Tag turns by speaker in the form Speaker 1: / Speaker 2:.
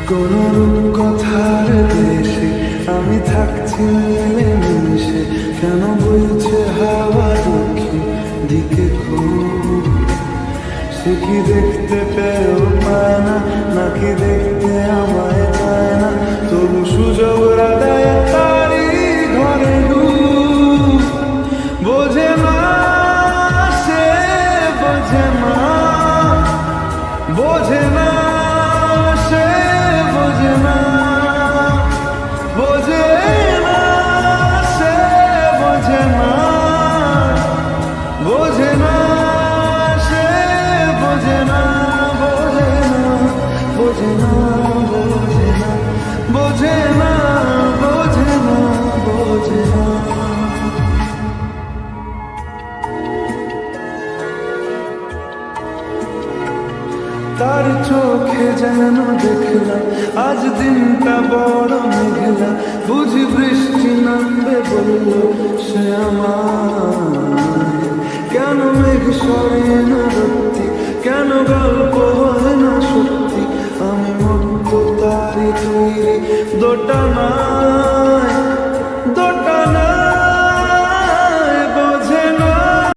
Speaker 1: কোন রূপকথার দেশে আমি থাকছি মিলেমিশে, কেন বইছে হাওয়া দক্ষিণ দিকে খুব? সে কি দেখতে পেয়েও পায় না, নাকি দেখতে আমায় পায় না? তবু সুযোগ রাগায় তারি ঘরে ঢুক। বোঝে না সে, বোঝে না, বোঝে না সে, বোঝে না, বোঝে না সে, বোঝে না, বোঝে না সে, বোঝে না, বোঝে না, বোঝে না, বোঝে না, বোঝে না, বোঝে না, বোঝে না। তার চোখে যেন দেখলাম আজ দিনটা বড় মেঘলা, বুঝি বৃষ্টি নামবে বলল সে আমায়। কেন মেঘ সরে না সত্যি, কেন গল্প হয় না সত্যি? আমি মুক্ত তারি তৈরি দোটানায়, দোটানায়।